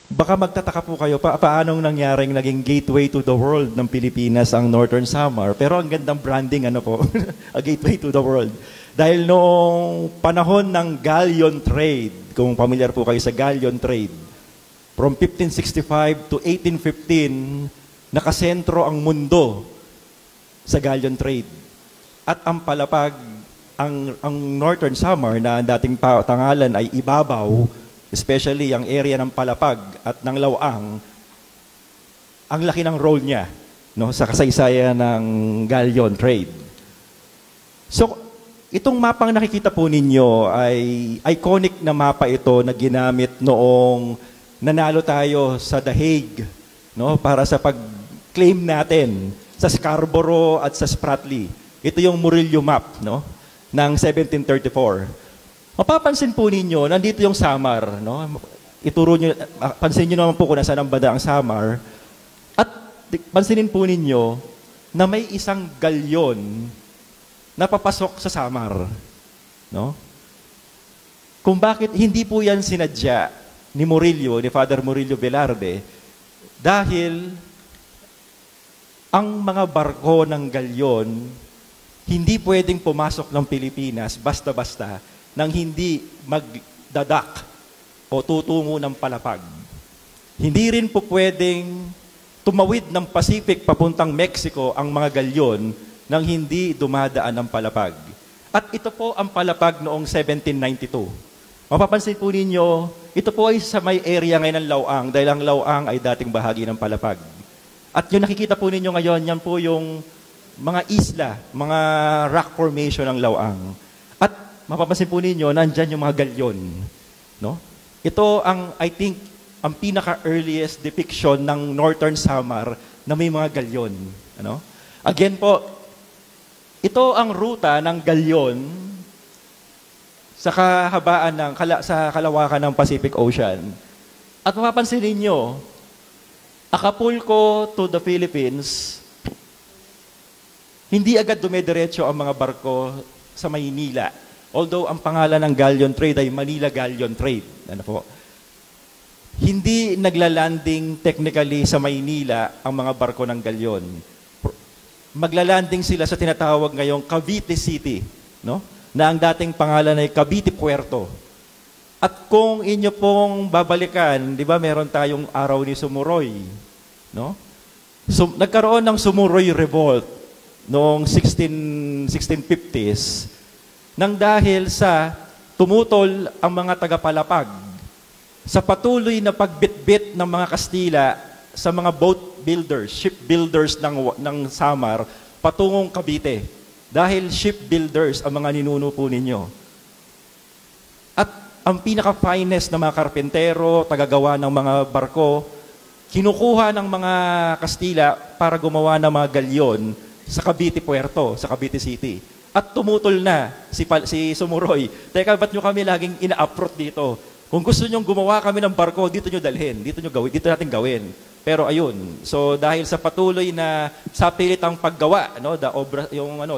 Baka magtataka po kayo, paanong nangyaring naging gateway to the world ng Pilipinas ang Northern Samar? Pero ang gandang branding, ano po, a gateway to the world. Dahil noong panahon ng galleon trade, kung familiar po kayo sa galleon trade, from 1565 to 1815, nakasentro ang mundo sa galleon trade. At ang palapag, ang Northern Samar na dating tangalan ay Ibabaw, especially ang area ng Palapag at ng Lawang, ang laki ng role niya, no, sa kasaysayan ng galleon trade. So, itong mapang nakikita po ninyo ay iconic na mapa ito na ginamit noong nanalo tayo sa The Hague, no, para sa pag-claim natin sa Scarborough at sa Spratly. Ito yung Murillo map, no, ng 1734. Mapapansin po ninyo, nandito yung Samar, no? Ituro nyo, pansin nyo naman po kung nasaan ang banda ang Samar. At pansinin po ninyo na may isang galyon na papasok sa Samar, no? Kung bakit hindi po yan sinadya ni Murillo, ni Father Murillo Velarde, dahil ang mga barko ng galyon hindi pwedeng pumasok ng Pilipinas basta-basta nang hindi magdadak o tutungo ng Palapag. Hindi rin po pwedeng tumawid ng Pacific papuntang Mexico ang mga galyon nang hindi dumadaan ng Palapag. At ito po ang Palapag noong 1792. Mapapansin po ninyo, ito po ay sa may area ngayon ng Lawang dahil ang Lawang ay dating bahagi ng Palapag. At yung nakikita po ninyo ngayon, yan po yung mga isla, mga rock formation ng Lawang. At mapapansin po ninyo, nandyan yung mga galyon. No? Ito ang, I think, ang pinaka-earliest depiction ng Northern Samar na may mga galyon. Ano? Again po, ito ang ruta ng galyon sa kahabaan ng, sa kalawakan ng Pacific Ocean. At mapapansin ninyo, Acapulco to the Philippines, hindi agad dumidiretso ang mga barko sa Maynila. Although ang pangalan ng galleon trade ay Manila Galleon Trade. Ano po? Hindi naglalanding technically sa Maynila ang mga barko ng galyon. Maglalanding sila sa tinatawag ngayong Cavite City, no? Na ang dating pangalan ay Cavite Puerto. At kung inyo pong babalikan, di ba meron tayong araw ni Sumuroy, no? So, nagkaroon ng Sumuroy Revolt noong 1650s. Nang dahil sa tumutol ang mga tagapalapag sa patuloy na pagbitbit ng mga Kastila sa mga boat builders, ship builders ng Samar patungong Cavite. Dahil ship builders ang mga ninuno po ninyo. At ang pinaka-finest na mga karpentero, tagagawa ng mga barko, kinukuha ng mga Kastila para gumawa ng mga galyon sa Cavite Puerto, sa Cavite City. At tumutol na si Sumuroy. Teka, ba't nyo kami laging ina-uproot dito? Kung gusto nyong gumawa kami ng barko, dito nyo dalhin, dito nyo gawin, dito natin gawin. Pero ayun, so dahil sa patuloy na sa pilitang paggawa, no,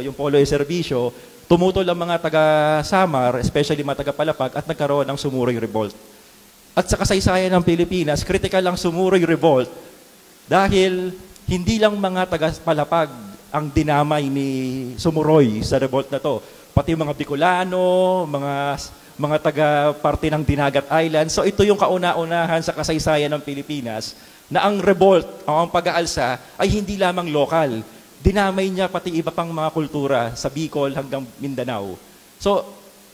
yung polo e serbisyo, tumutol ang mga taga-Samar, especially mga taga-Palapag, at nagkaroon ng Sumuroy Revolt. At sa kasaysayan ng Pilipinas, critical ang Sumuroy Revolt dahil hindi lang mga taga-Palapag ang dinamay ni Sumuroy sa revolt na to. Pati mga Bicolano, mga taga-parte ng Dinagat Island. So ito yung kauna-unahan sa kasaysayan ng Pilipinas na ang revolt, ang pag-aalsa, ay hindi lamang lokal. Dinamay niya pati iba pang mga kultura sa Bicol hanggang Mindanao. So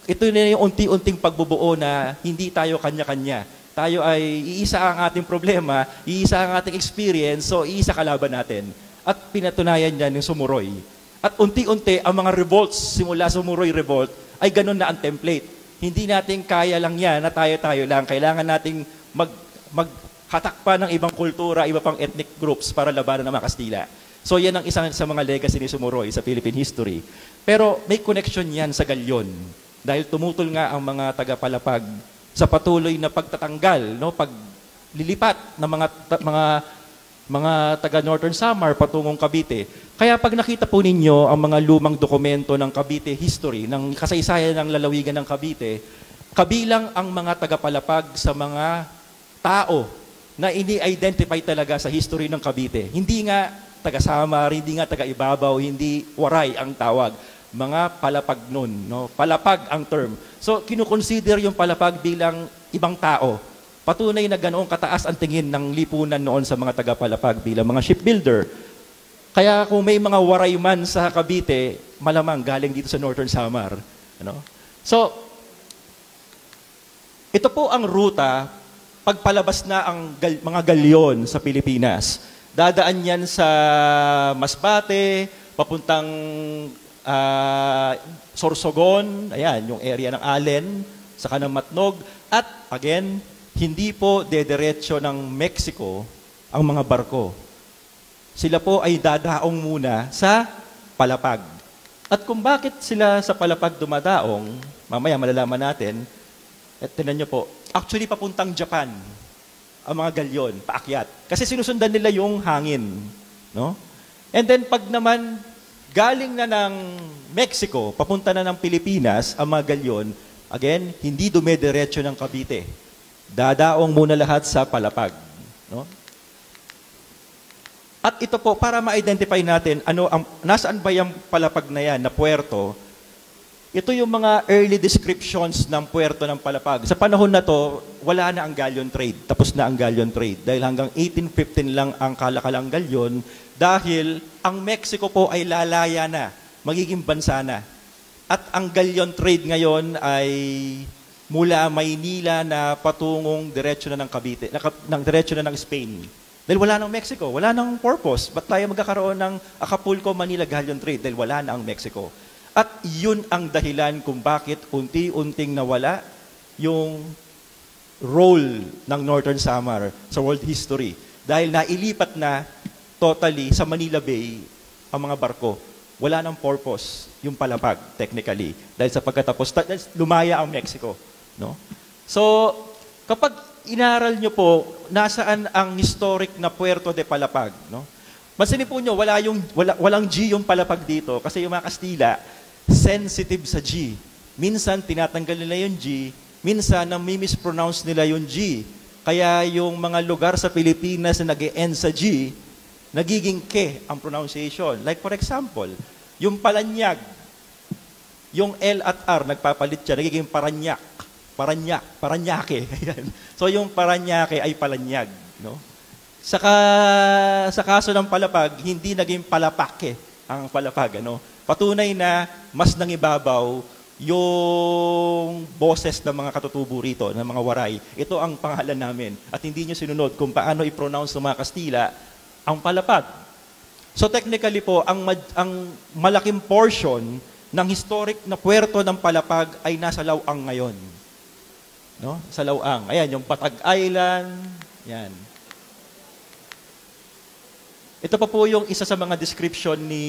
ito na yung unti-unting pagbubuo na hindi tayo kanya-kanya. Tayo ay iisa ang ating problema, iisa ang ating experience, so iisa kalaban natin. At pinatunayan niya ng Sumuroy. At unti-unti, ang mga revolts, simula Sumuroy Revolt, ay ganun na ang template. Hindi natin kaya lang yan na tayo-tayo lang. Kailangan nating maghatak pa ng ibang kultura, iba pang ethnic groups para labanan ng mga Kastila. So yan ang isang sa mga legacy ni Sumuroy sa Philippine history. Pero may connection yan sa galyon. Dahil tumutol nga ang mga taga-Palapag sa patuloy na pagtatanggal, no, paglilipat ng mga taga-Northern Samar patungong Cavite. Kaya pag nakita po ninyo ang mga lumang dokumento ng Cavite history, ng kasaysayan ng lalawigan ng Cavite, kabilang ang mga taga-Palapag sa mga tao na ini-identify talaga sa history ng Cavite. Hindi nga taga-Samar, hindi nga taga-Ibabaw, hindi Waray ang tawag. Mga palapag nun, no? Palapag ang term. So, kinukonsider yung palapag bilang ibang tao. Patunay na ganoong kataas ang tingin ng lipunan noon sa mga taga-palapag bilang mga shipbuilder. Kaya kung may mga Waray man sa Cavite, malamang galing dito sa Northern Samar. Ano? So, ito po ang ruta pagpalabas na ang mga galyon sa Pilipinas. Dadaan yan sa Masbate, papuntang Sorsogon, ayan, yung area ng Allen, saka ng Matnog, at again, hindi po dediretso ng Mexico ang mga barko. Sila po ay dadaong muna sa Palapag. At kung bakit sila sa Palapag dumadaong, mamaya malalaman natin, at tinan nyo po, actually papuntang Japan ang mga galyon, paakyat. Kasi sinusundan nila yung hangin. No? And then pag naman galing na ng Mexico, papunta na ng Pilipinas, ang mga galyon, again, hindi dumediretso ng Cavite. Dadaong muna lahat sa Palapag. No? At ito po, para ma-identify natin, nasaan ba yung Palapag na yan, na puerto. Ito yung mga early descriptions ng puerto ng Palapag. Sa panahon na to, wala na ang galleon trade. Tapos na ang galleon trade. Dahil hanggang 1815 lang ang kalakalang galleon. Dahil ang Mexico po ay lalaya na. Magiging bansa na. At ang galleon trade ngayon ay mula Maynila na patungong diretso na ng Cavite, diretso na ng Spain. Dahil wala nang Mexico, wala nang purpose. Ba't tayo magkakaroon ng Acapulco, Manila galleon trade? Dahil wala na ang Mexico. At yun ang dahilan kung bakit unti-unting nawala yung role ng Northern Samar sa world history. Dahil nailipat na totally sa Manila Bay ang mga barko. Wala nang purpose yung Palapag, technically. Dahil sa pagkatapos, lumaya ang Mexico. No? So, kapag inaral nyo po, nasaan ang historic na Puerto de Palapag? No? Mansinin po nyo, walang G yung Palapag dito kasi yung mga Kastila, sensitive sa G. Minsan, tinatanggal nila yung G. Minsan, nami-mispronounce nila yung G. Kaya yung mga lugar sa Pilipinas na nag-e-end sa G, nagiging ke ang pronunciation. Like for example, yung Palanyag, yung L at R, nagpapalit siya, nagiging Paranyak. Paranyake. So yung Paranyake ay Palanyag. No? Sa kaso ng Palapag, hindi naging Palapake ang Palapag. Ano? Patunay na mas nangibabaw yung boses ng mga katutubo rito, ng mga Waray. Ito ang pangalan namin. At hindi nyo sinunod kung paano i-pronounce ng mga Kastila ang Palapag. So technically po, ang malaking portion ng historic na puerto ng Palapag ay nasa Lauang ngayon. No? Sa Lauang. Ayan, yung Patag Island. Yan. Ito pa po yung isa sa mga description ni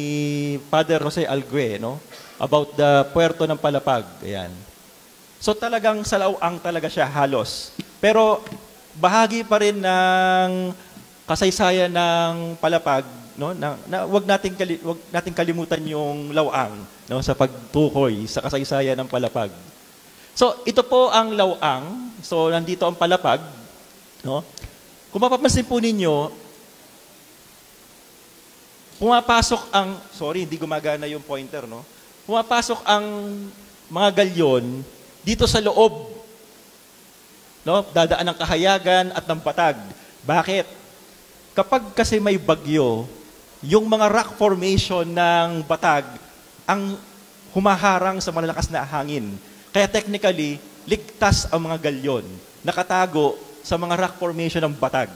Father Jose Algue, no? About the puerto ng Palapag. Ayan. So talagang sa Lauang talaga siya halos. Pero bahagi pa rin ng kasaysayan ng Palapag, no? Wag nating kalimutan yung Lauang, no? Sa pagtukoy sa kasaysayan ng Palapag. So ito po ang Lauang. So nandito ang Palapag, no? Kung mapapansin po ninyo, pumapasok ang, sorry, hindi gumagana yung pointer, no? Pumapasok ang mga galyon dito sa loob, no? Dadaan ng Kahayagan at ng Patag. Bakit? Kapag kasi may bagyo, yung mga rock formation ng Batag ang humaharang sa malalakas na hangin. Kaya technically, ligtas ang mga galyon, nakatago sa mga rock formation ng Batag.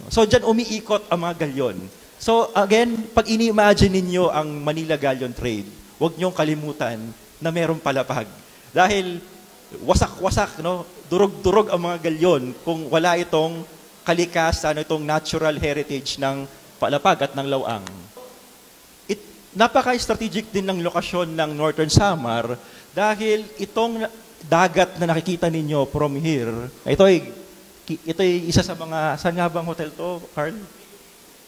So dyan umiikot ang mga galyon. So again, pag ini-imagine ninyo ang Manila Galleon Trade, huwag niyong kalimutan na mayroong Palapag. Dahil wasak-wasak, no? Durog-durog ang mga galyon kung wala itong kalikasan, itong natural heritage ng Palapag at ng Lauang. Napaka-strategic din ng lokasyon ng Northern Samar dahil itong dagat na nakikita ninyo from here, ito ay isa sa mga, saan nga bang hotel to, Carl?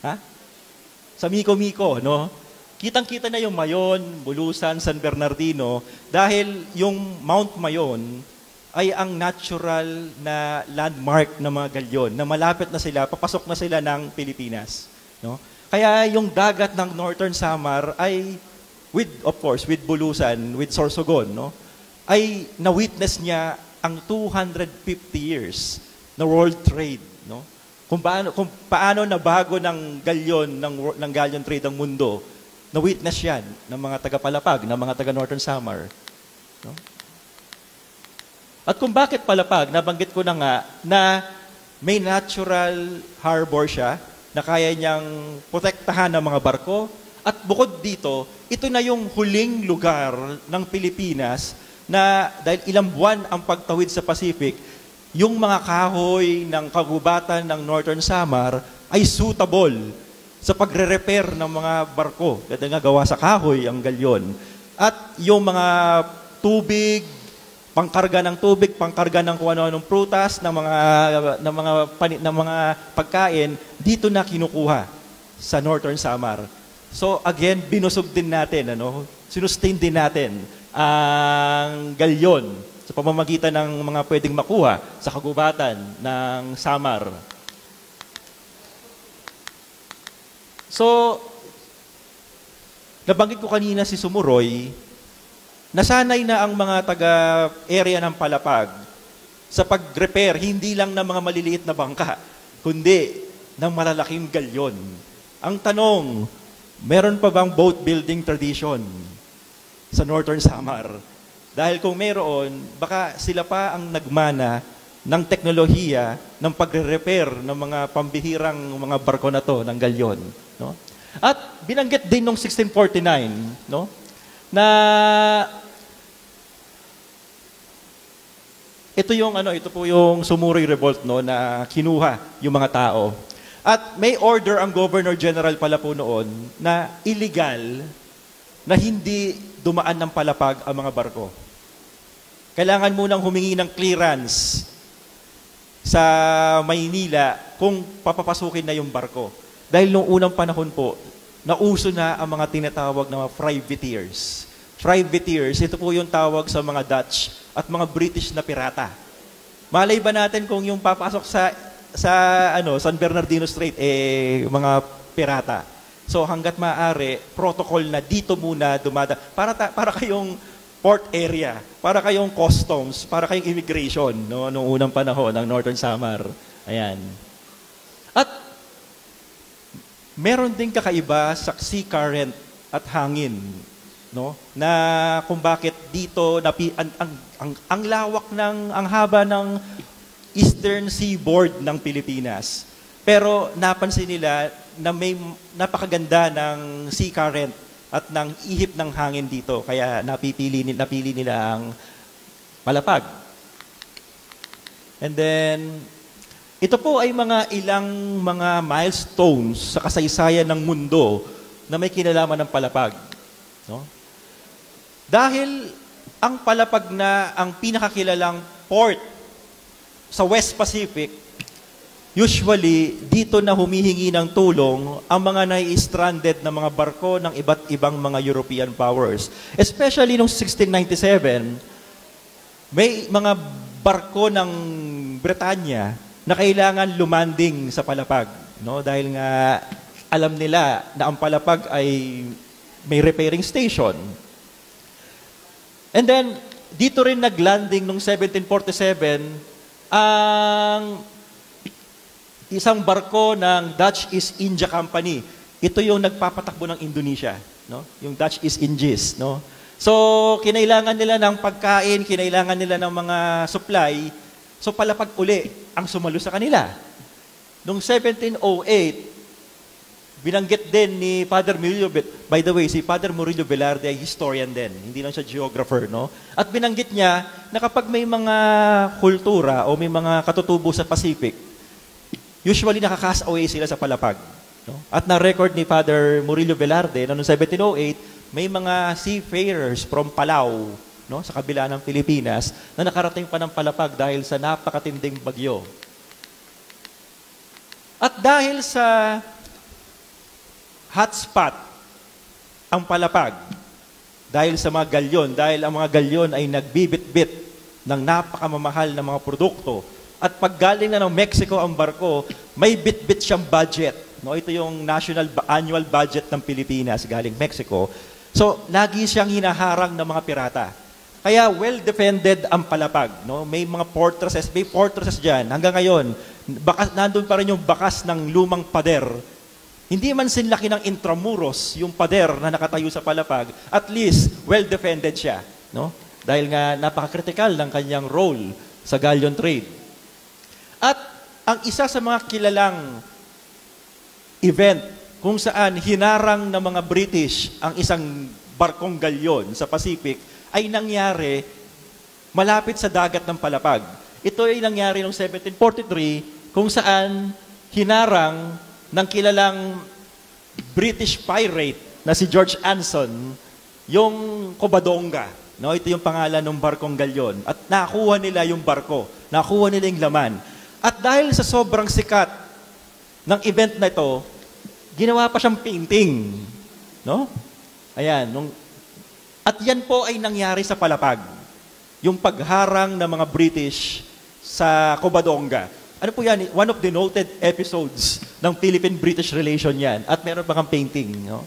Ha? Sa Miko-Miko, no? Kitang-kita na yung Mayon, Bulusan, San Bernardino, dahil yung Mount Mayon, ay ang natural na landmark ng mga galyon na malapit na sila, papasok na sila ng Pilipinas. No? Kaya yung dagat ng Northern Samar ay, of course, with Bulusan, with Sorsogon, no? Ay na-witness niya ang 250 years na world trade. No? Kung paano nabago ng galyon, ng galleon trade ang mundo, na-witness yan ng mga taga-Palapag, ng mga taga-Northern Samar. No? At kung bakit Palapag, nabanggit ko na nga na may natural harbor siya na kaya niyang protektahan ng mga barko. At bukod dito, ito na yung huling lugar ng Pilipinas na dahil ilang buwan ang pagtawid sa Pacific, yung mga kahoy ng kagubatan ng Northern Samar ay suitable sa pagre-repair ng mga barko. Kasi nga gawa sa kahoy ang galyon. At yung mga tubig, pangkarga ng tubig, pangkarga ng kung ano-anong prutas, ng mga pagkain, dito na kinukuha sa Northern Samar. So again, binusog din natin, sinustain din natin ang galyon sa pamamagitan ng mga pwedeng makuha sa kagubatan ng Samar. So, nabanggit ko kanina si Sumuroy, nasanay na ang mga taga-area ng Palapag sa pag-repair, hindi lang ng mga maliliit na bangka, kundi ng malalaking galyon. Ang tanong, meron pa bang boat building tradition sa Northern Samar? Dahil kung meron, baka sila pa ang nagmana ng teknolohiya ng pagre-repair ng mga pambihirang mga barko na to, ng galyon. No? At binanggit din noong 1649, no? Na ito po yung Sumuroy Revolt, no, na kinuha yung mga tao. At may order ang Governor General pala po noon na illegal na hindi dumaan ng Palapag ang mga barko. Kailangan munang humingi ng clearance sa Maynila kung papapasukin na yung barko. Dahil noong unang panahon po, nauso na ang mga tinatawag na mga privateers. Privateers, ito po yung tawag sa mga Dutch at mga British na pirata. Malay ba natin kung yung papasok sa San Bernardino Strait, mga pirata. So hanggat maaari, protocol na dito muna para kayong port area, para kayong customs, para kayong immigration, no, noong unang panahon ng Northern Samar. Ayan. At meron ding kakaiba sa sea current at hangin, no? Na kung bakit dito ang lawak ang haba ng eastern seaboard ng Pilipinas. Pero napansin nila na may napakaganda ng sea current at ng ihip ng hangin dito, kaya napili nila ang Palapag. And then ito po ay ilang mga milestones sa kasaysayan ng mundo na may kinalaman ng Palapag. No? Dahil ang Palapag na ang pinakakilalang port sa West Pacific, usually dito na humihingi ng tulong ang mga nai-stranded na mga barko ng iba't ibang mga European powers. Especially noong 1697, may mga barko ng Bretanya na kailangan lumanding sa Palapag, no? Dahil nga alam nila na ang Palapag ay may repairing station. And then dito rin naglanding noong 1747 ang isang barko ng Dutch East India Company. Ito yung nagpapatakbo ng Indonesia, no? Yung Dutch East Indies, no? So kinailangan nila ng pagkain, kinailangan nila ng mga supply. So Palapag uli ang sumalo sa kanila. Noong 1708, binanggit din ni Father Murillo, by the way, si Father Murillo Velarde ay historian din, hindi lang siya geographer, no? At binanggit niya na kapag may mga kultura o may mga katutubo sa Pacific, usually nakaka-cast away sila sa Palapag. No? At na-record ni Father Murillo Velarde na noong 1708, may mga seafarers from Palau, no, sa kabila ng Pilipinas, na nakarating pa ng Palapag dahil sa napakatinding bagyo. At dahil sa hotspot ang Palapag, dahil sa mga galyon, dahil ang mga galyon ay nagbibit-bit ng napakamamahal na mga produkto. At pag galing na ng Mexico ang barko, may bit-bit siyang budget. No, ito yung annual budget ng Pilipinas galing Mexico. So, lagi siyang hinaharang ng mga pirata. Kaya well-defended ang Palapag. No? May mga fortresses dyan. Hanggang ngayon, nandun pa rin yung bakas ng lumang pader. Hindi man sinlaki ng Intramuros yung pader na nakatayo sa Palapag, at least well-defended siya. No? Dahil nga napaka-critical ng kanyang role sa galleon trade. At ang isa sa mga kilalang event kung saan hinarang ng mga British ang isang barkong galyon sa Pacific ay nangyari malapit sa dagat ng Palapag. Ito ay nangyari noong 1743 kung saan hinarang ng kilalang British pirate na si George Anson yung Covadonga. No, ito yung pangalan ng barkong galyon. At nakuha nila yung barko. Nakuha nila yung laman. At dahil sa sobrang sikat ng event na ito, ginawa pa siyang painting. No? Ayan. At yan po ay nangyari sa Palapag. Yung pagharang ng mga British sa Covadonga. Ano po yan? One of the noted episodes ng Philippine-British relation yan. At meron pa kang painting. No?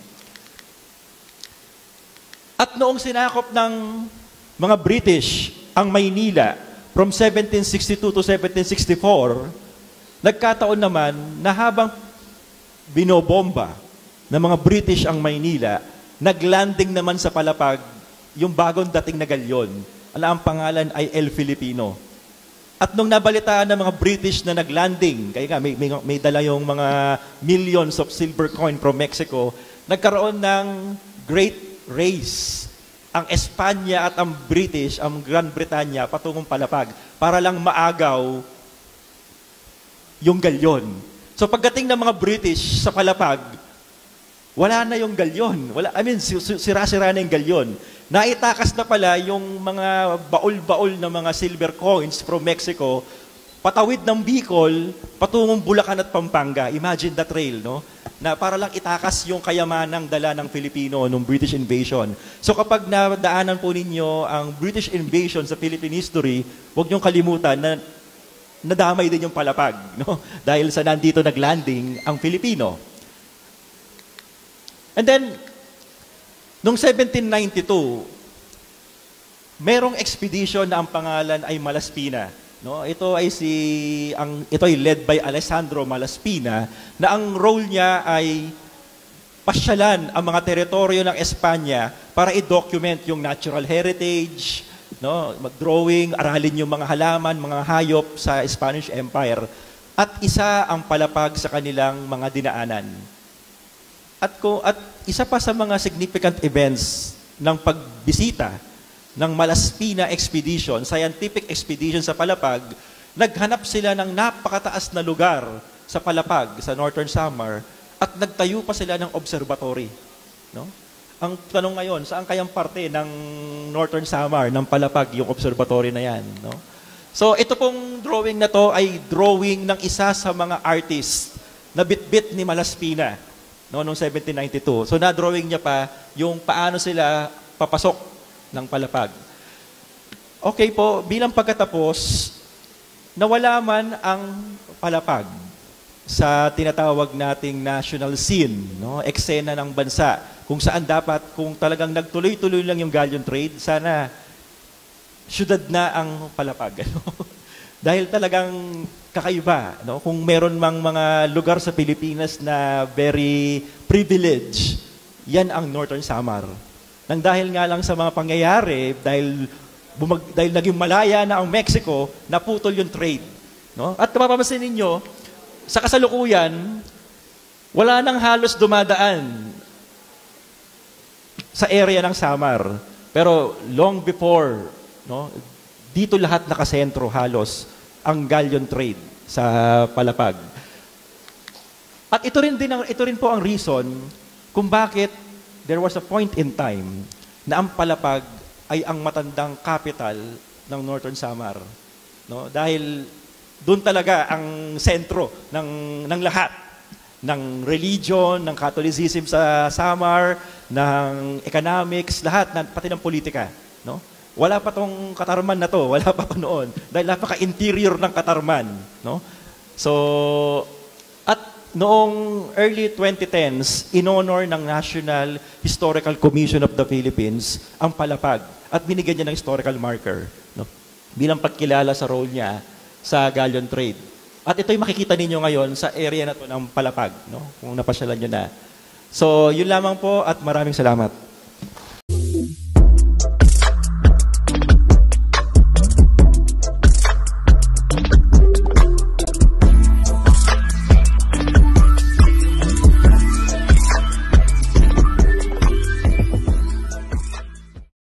At noong sinakop ng mga British ang Maynila from 1762 to 1764, nagkataon naman na habang binobomba ng mga British ang Maynila, naglanding naman sa Palapag yung bagong dating na galyon. Ang pangalan ay El Filipino. At nung nabalitaan ng mga British na naglanding, kaya nga may dala yung mga millions of silver coin from Mexico, nagkaroon ng great race. Ang Espanya at ang British, ang Grand Britannia, patungong Palapag, para lang maagaw yung galyon. So pagdating ng mga British sa Palapag, wala na yung galyon. Sira-sira na yung galyon. Naitakas na pala yung mga baul-baul na mga silver coins from Mexico, patawid ng Bicol, patungong Bulacan at Pampanga. Imagine the trail, no? Na para lang itakas yung kayamanang dala ng Filipino nung British invasion. So kapag nadaanan po ninyo ang British invasion sa Philippine history, huwag niyong kalimutan na nadamay din yung Palapag, no? Dahil sa nandito naglanding ang Filipino. And then, noong 1792, merong expedition na ang pangalan ay Malaspina. No, ito ay led by Alessandro Malaspina, na ang role niya ay pasyalan ang mga teritoryo ng Espanya para i-document yung natural heritage, no, mag-drawing, aralin yung mga halaman, mga hayop sa Spanish Empire. At isa ang Palapag sa kanilang mga dinaanan. At isa pa sa mga significant events ng pagbisita ng Malaspina Expedition, scientific expedition sa Palapag, naghanap sila ng napakataas na lugar sa Palapag, sa Northern Samar, at nagtayo pa sila ng observatory. No? Ang tanong ngayon, saan kayang parte ng Northern Samar, ng Palapag, yung observatory na yan? No? So ito pong drawing na to ay drawing ng isa sa mga artist na bit-bit ni Malaspina, no, noong 1792. So na-drawing niya pa yung paano sila papasok ng Palapag. Okay po, bilang pagkatapos, nawala man ang Palapag sa tinatawag nating national scene, no? Eksena ng bansa, kung saan dapat, kung talagang nagtuloy-tuloy lang yung galleon trade, sana syudad na ang Palapag. Dahil talagang kakaiba, no? Kung meron mang mga lugar sa Pilipinas na very privileged, yan ang Northern Samar. Nang dahil nga lang sa mga pangyayari, dahil naging malaya na ang Mexico, naputol yung trade. No? At mapapansin ninyo, sa kasalukuyan, wala nang halos dumadaan sa area ng Samar. Pero long before, no, dito lahat nakasentro halos ang galleon trade sa Palapag. At ito rin po ang reason kung bakit there was a point in time na ang Palapag ay ang matandang capital ng Northern Samar. No? Dahil doon talaga ang sentro ng lahat. Ng religion, ng Catholicism sa Samar, ng economics, lahat, pati ng politika. No? Wala pa tong Katarman na to, wala pa noon. Dahil napaka-interior ng Katarman. No? So, at noong early 2010s, in-honor ng National Historical Commission of the Philippines ang Palapag at binigyan niya ng historical marker. No? Bilang pagkilala sa role niya sa galleon trade. At ito'y makikita ninyo ngayon sa area na to ng Palapag, no? Kung napasyalan nyo na. So, yun lamang po at maraming salamat.